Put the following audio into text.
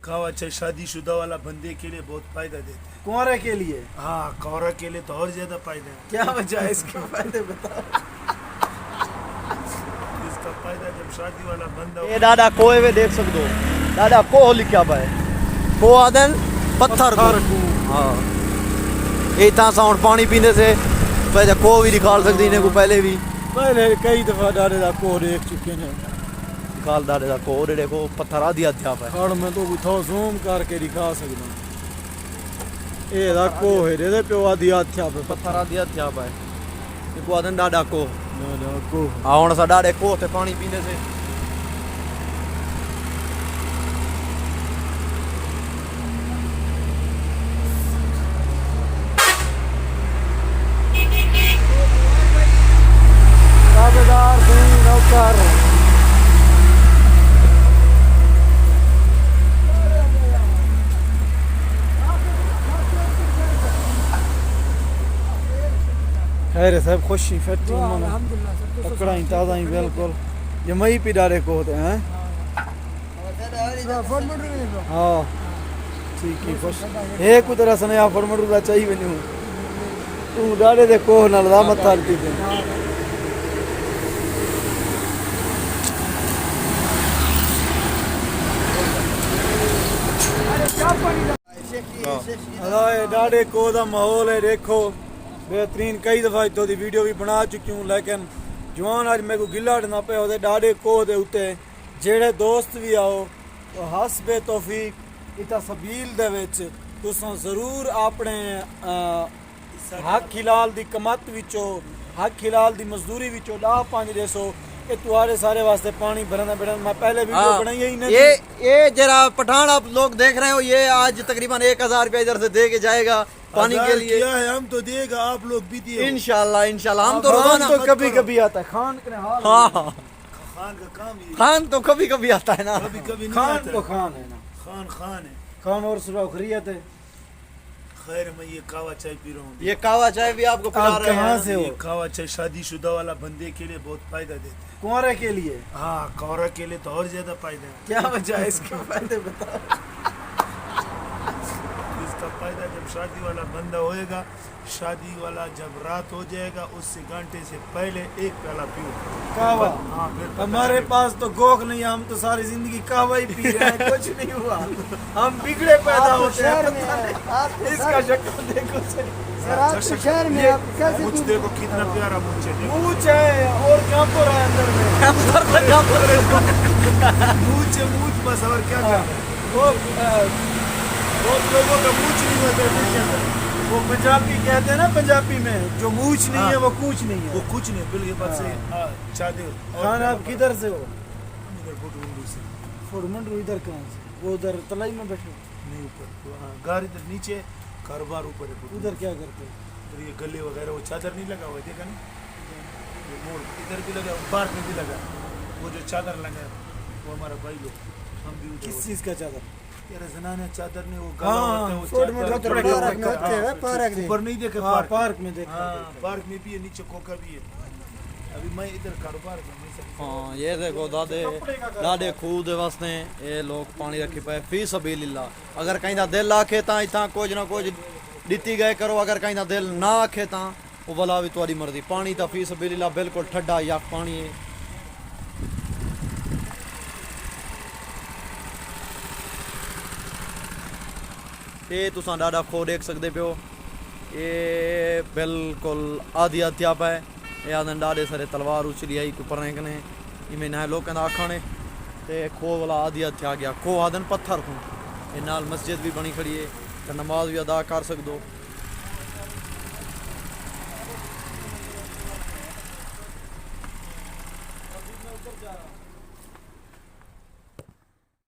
कहवा चाहे शादीशुदा वाला बंदे के लिए बहुत फायदा देते हैं। कुंवारे के लिए? हाँ, कौरा के लिए तो और ज्यादा फायदा है। क्या वजह है इसके फायदे बताओ। इसका फायदा जब शादी वाला बंदा ये दादा कोए वे देख सकते हो, दादा को लिखा पाए को आदन पत्थर को। हाँ, ये था साउंड पानी पीने से पहले को भी निकाल सकती इन्हें को पहले भी कई दफा दादे दा को देख चुके हैं। निकाल दादे दा को रे देखो पत्थर आदि अध्या पाए खड़ में तो थो जूम करके दिखा सकदा। ए दा को है रे प्यो आदि अध्या पे पत्थर आदि अध्या पाए को आदन दादा को दादा को आउण सा दादे को ते पानी पीने से ताबेदार सिंह नौकर। खैर सब खुशी फैक्ट्री में पकड़ा ही ताज़ा ही बिल्कुल ये मई पी डारे को होते हैं। हाँ ठीक है खुश एक उधर सने आप फॉर्मेट उधर चाहिए बनी तू डारे दे को ना लगा मत थारती थे। डाडे को दा माहौल है देखो बेहतरीन। कई दफा इतों दी वीडियो भी बना चुकी हूँ लेकिन जवान अज मेरे को गिला ना पे होते डाडे को दे उते जेड़े दोस्त भी आओ तो हस बे तौफीक इता सबील दे विच तुसां जरूर अपने हक हिलाल दी कमत विचों हक हिलाल दी मजदूरी विचों 10-5 देसो ये तुम्हारे सारे वास्ते पानी भरना बेड़ा। मैं पहले वीडियो बनाई ही नहीं। ये जरा पठान आप लोग देख रहे हो, ये आज तकरीबन 1000 रुपया इधर से दे के जाएगा पानी के लिए। क्या है हम तो देगा, आप लोग भी दिए इंशाल्लाह इंशाल्लाह। हम तो खान रोजाना तो कभी कभी आता है खान के हाल। हाँ खान का काम ही खान तो कभी कभी आता है ना। कभी कभी नहीं खान आता तो है। खान है ना। खान है। खान और सुबह खरीयत है। खैर मैं ये कावा चाय पी रहा हूँ। ये कावा चाय भी आपको पिला आप रहे कहाँ हैं। से हो? ये कावा चाय शादीशुदा वाला बंदे के लिए बहुत फायदा देते हैं। कुंवारे के लिए? हाँ, कौरा के लिए तो और ज्यादा फायदा है। क्या वजह है इसके फायदे बताओ। इसका फायदा जब शादी वाला बंदा होएगा, शादी वाला जब रात हो जाएगा उससे घंटे से पहले एक प्याला पियो कहवा। हाँ, फिर पता हमारे चलेगा। पास तो गोख नहीं है, हम तो सारी जिंदगी कहवा ही पी रहे हैं। कुछ नहीं हुआ, हम बिगड़े पैदा होते हैं। इसका शक्ल देखो सही। शहर में आप कैसे मुझ देखो कितना प्यारा मुझ है। मूछ है और क्या हो रहा है अंदर में? मूछ बस और क्या करना है। वो बहुत लोगों का मूछ नहीं होता है के अंदर। वो पंजाबी कहते हैं ना, पंजाबी में जो मूछ नहीं है वो कूच नहीं है। वो कुछ नहीं बिल्कुल बात से चाहते हो। खान आप किधर से हो? इधर फोटो से फुरमंड इधर कहाँ से? वो उधर तलाई में बैठे नहीं ऊपर घर इधर नीचे कारोबार ऊपर है। उधर क्या करते हो? तो ये गले वगैरह वो चादर नहीं लगा हुआ देखा नहीं, ये मोड़ इधर भी लगा, पार्क में भी लगा। वो जो चादर लगा है वो हमारा भाई लोग, हम भी उधर। किस चीज का चादर? यार जनाने चादर नहीं, वो हाँ, गला होता है, वो छोटे मोटे चादर पार्क में होते हैं, पार्क ऊपर नहीं देखे। हाँ, पार्क में देखा। हाँ, पार्क में भी है, नीचे कोका भी है। अभी मैं इधर कारोबार में नहीं सकता। हाँ ये देखो दादे खूद वास्ते ये लोग पानी रखी पाए फी सबीलिल्लाह। अगर कहीं दा दिल आखे ता इतना कुछ ना कुछ दिती गए करो, अगर कहीं दा दिल ना आखे ता वो भला भी तुम्हारी मर्जी। पानी ता फी सबीलिल्लाह बिल्कुल ठंडा या पानी है। ये तुसा डाडा खो देख सकते पे हो, ये बिल्कुल आधी अध्या पे ये आदन डाडे सारे तलवार उछली आई ऊपर ने इमें ना लोग कहना आखने ते खो वाला आधी अध्या गया। खो आदन पत्थर को ये नाल मस्जिद भी बनी खड़ी है तो नमाज भी अदा कर सकते हो।